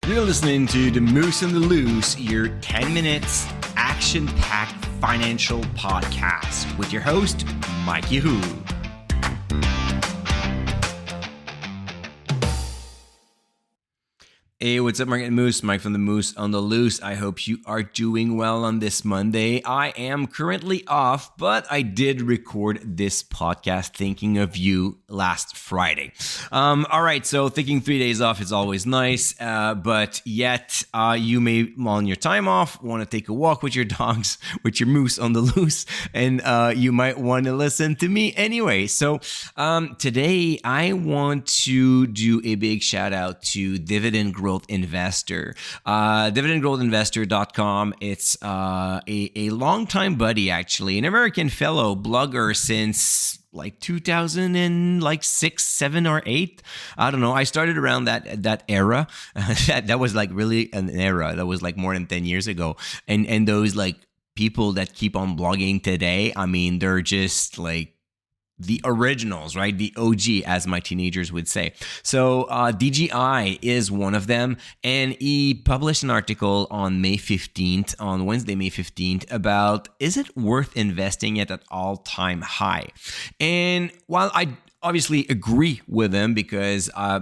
You're listening to The Moose and the Loose, your 10 minutes action-packed financial podcast with your host, Mike Yahoo. Hey, what's up, Market Moose? Mike from The Moose on the Loose. I hope you are doing well on this Monday. I am currently off, but I did record this podcast thinking of you last Friday. All right, so thinking 3 days off is always nice, but yet you may, on your time off, want to take a walk with your dogs, with your moose on the loose, and you might want to listen to me anyway. So today I want to do a big shout out to Dividend Growth Investor. DividendGrowthInvestor.com. It's a longtime buddy, actually, an American fellow blogger since like 2006, 7, or 8. I don't know. I started around that era. that was like really an era. That was like more than 10 years ago. And those like people that keep on blogging today, I mean, they're just like the originals, right? The OG, as my teenagers would say. So DGI is one of them. And he published an article on Wednesday, May 15th, about, is it worth investing at an all-time high? And while I obviously agree with him, because I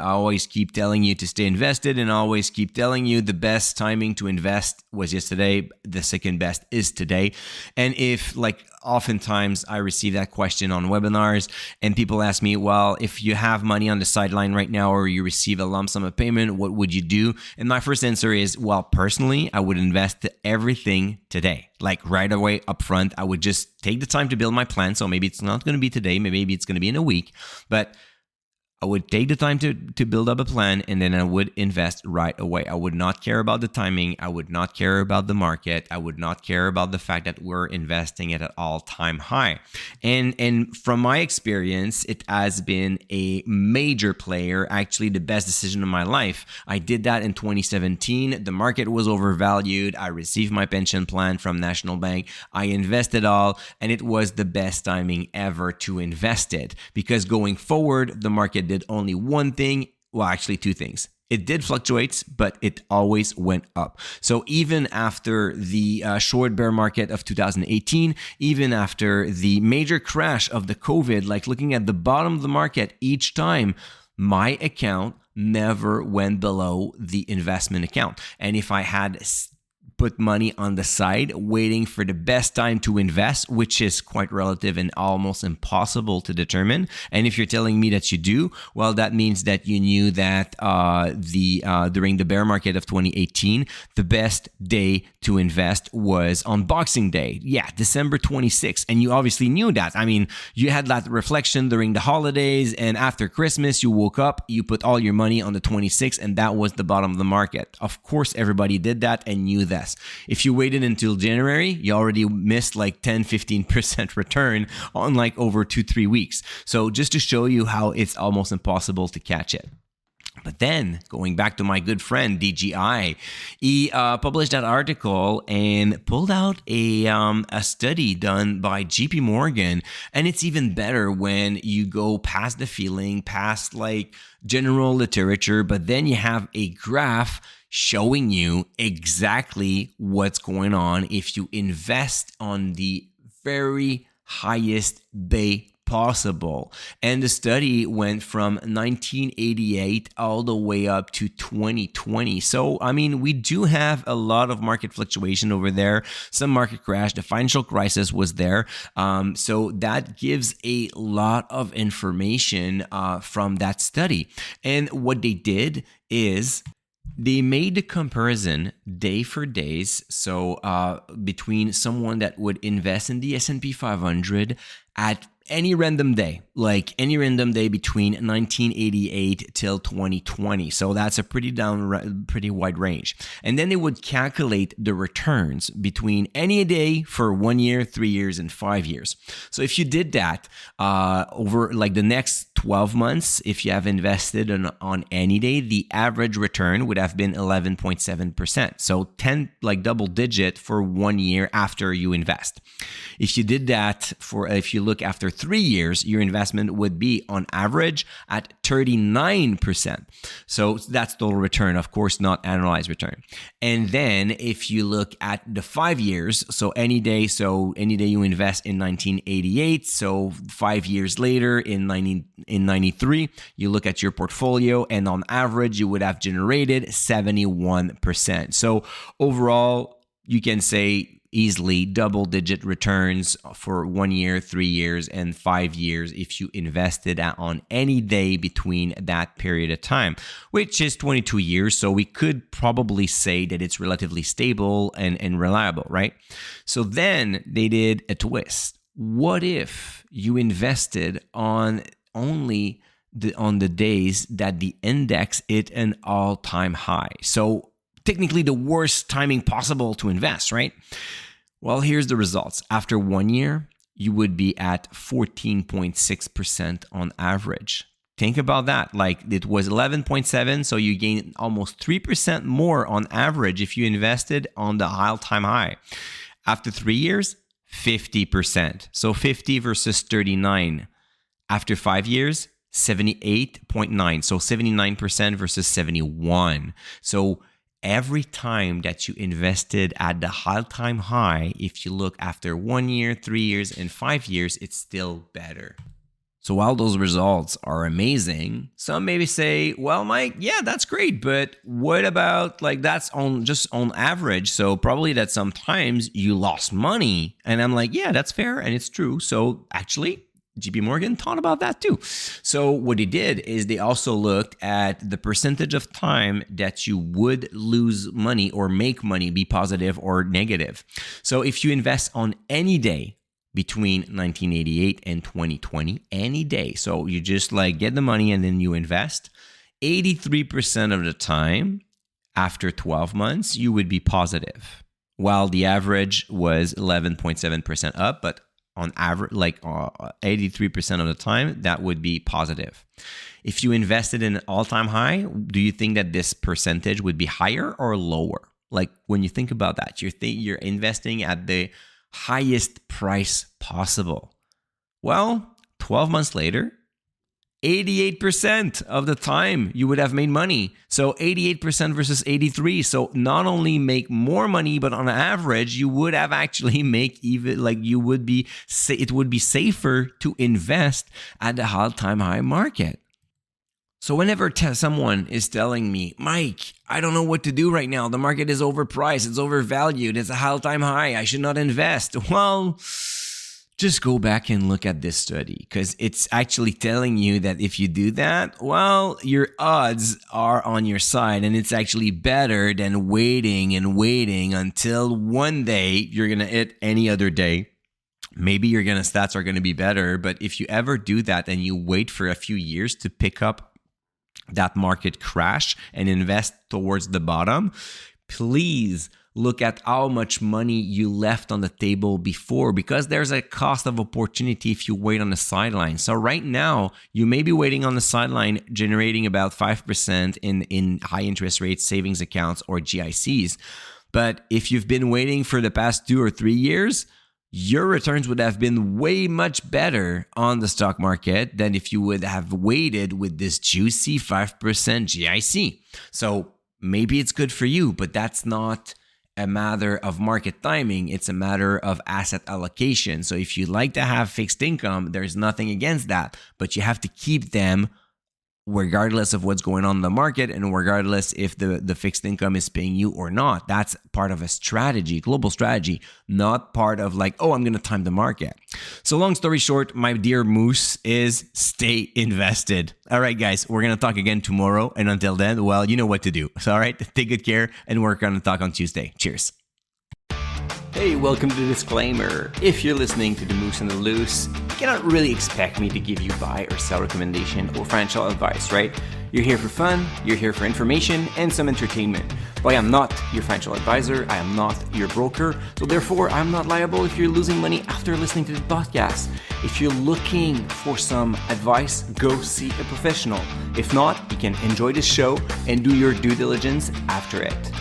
always keep telling you to stay invested, and I always keep telling you the best timing to invest was yesterday, the second best is today. And if, like, oftentimes I receive that question on webinars, and people ask me, well, if you have money on the sideline right now, or you receive a lump sum of payment, what would you do? And my first answer is, well, personally, I would invest everything today. Like right away up front, I would just take the time to build my plan. So maybe it's not going to be today, maybe it's going to be in a week, but I would take the time to build up a plan, and then I would invest right away. I would not care about the timing. I would not care about the market. I would not care about the fact that we're investing at an all-time high. And from my experience, it has been a major player, actually the best decision of my life. I did that in 2017. The market was overvalued. I received my pension plan from National Bank. I invested all, and it was the best timing ever to invest it, because going forward, the market did only one thing, well, actually two things. It did fluctuate, but it always went up. So even after the short bear market of 2018, even after the major crash of the COVID, like looking at the bottom of the market each time, my account never went below the investment account. And if I had put money on the side waiting for the best time to invest, which is quite relative and almost impossible to determine. And if you're telling me that you do, well, that means that you knew that during the bear market of 2018, the best day to invest was on Boxing Day. Yeah, December 26th. And you obviously knew that. I mean, you had that reflection during the holidays, and after Christmas, you woke up, you put all your money on the 26th, and that was the bottom of the market. Of course, everybody did that and knew that. If you waited until January, you already missed like 10-15% return on like over 2-3 weeks. So just to show you how it's almost impossible to catch it. But then, going back to my good friend DGI, he published that article and pulled out a study done by JP Morgan. And it's even better when you go past the feeling, past like general literature, but then you have a graph showing you exactly what's going on if you invest on the very highest bay possible. And the study went from 1988 all the way up to 2020. So, I mean, we do have a lot of market fluctuation over there. Some market crash, the financial crisis was there. So that gives a lot of information from that study. And what they did is they made the comparison day for days. So between someone that would invest in the S&P 500 at any random day, like any random day between 1988 till 2020. So that's a pretty wide range. And then they would calculate the returns between any day for 1 year, 3 years, and 5 years. So if you did that over like the next 12 months, if you have invested on any day, the average return would have been 11.7%. So 10, like double digit for 1 year after you invest. If you did that if you look after 3 years, your investment would be on average at 39%. So that's total return, of course, not annualized return. And then if you look at the 5 years, so any day you invest in 1988, so 5 years later in 93, you look at your portfolio, and on average, you would have generated 71%. So overall, you can say easily double-digit returns for 1 year, 3 years, and 5 years if you invested on any day between that period of time, which is 22 years. So we could probably say that it's relatively stable and reliable, right? So then they did a twist. What if you invested on only on the days that the index hit an all-time high? So technically the worst timing possible to invest, right? Well, here's the results. After 1 year, you would be at 14.6% on average. Think about that. Like it was 11.7, so you gain almost 3% more on average if you invested on the all-time high. After 3 years, 50%. So 50 versus 39. After 5 years, 78.9. So 79% versus 71. So every time that you invested at the all-time high, if you look after 1 year, 3 years, and 5 years, it's still better. So while those results are amazing, some maybe say, well, Mike, yeah, that's great, but what about like that's just on average? So probably that sometimes you lost money. And I'm like, yeah, that's fair and it's true. So actually, JP Morgan thought about that too. So what they did is they also looked at the percentage of time that you would lose money or make money, be positive or negative. So if you invest on any day between 1988 and 2020, any day, so you just like get the money and then you invest, 83% of the time after 12 months, you would be positive, while the average was 11.7% up, but on average, like 83% of the time, that would be positive. If you invested in an all-time high, do you think that this percentage would be higher or lower? Like when you think about that, you're investing at the highest price possible. Well, 12 months later, 88% of the time you would have made money. So 88% versus 83. So not only make more money, but on average, you would have actually make even like it would be safer to invest at the all-time high market. So whenever someone is telling me, Mike, I don't know what to do right now. The market is overpriced. It's overvalued. It's a all-time high. I should not invest. Well, just go back and look at this study because it's actually telling you that if you do that, well, your odds are on your side and it's actually better than waiting until one day you're going to hit any other day. Maybe your stats are going to be better, but if you ever do that and you wait for a few years to pick up that market crash and invest towards the bottom, please look at how much money you left on the table before, because there's a cost of opportunity if you wait on the sideline. So right now, you may be waiting on the sideline, generating about 5% in high interest rate savings accounts or GICs. But if you've been waiting for the past 2 or 3 years, your returns would have been way much better on the stock market than if you would have waited with this juicy 5% GIC. So maybe it's good for you, but that's not a matter of market timing. It's a matter of asset allocation. So if you like to have fixed income, there's nothing against that, but you have to keep them regardless of what's going on in the market and regardless if the fixed income is paying you or not. That's part of a strategy, global strategy, not part of like, oh, I'm going to time the market. So long story short, my dear Moose, is stay invested. All right, guys, we're going to talk again tomorrow. And until then, well, you know what to do. So, all right, take good care and we're going to talk on Tuesday. Cheers. Hey, welcome to the disclaimer. If you're listening to The Moose and the Loose, you cannot really expect me to give you buy or sell recommendation or financial advice, right? You're here for fun, you're here for information and some entertainment. But I am not your financial advisor, I am not your broker, so therefore I'm not liable if you're losing money after listening to the podcast. If you're looking for some advice, go see a professional. If not, you can enjoy the show and do your due diligence after it.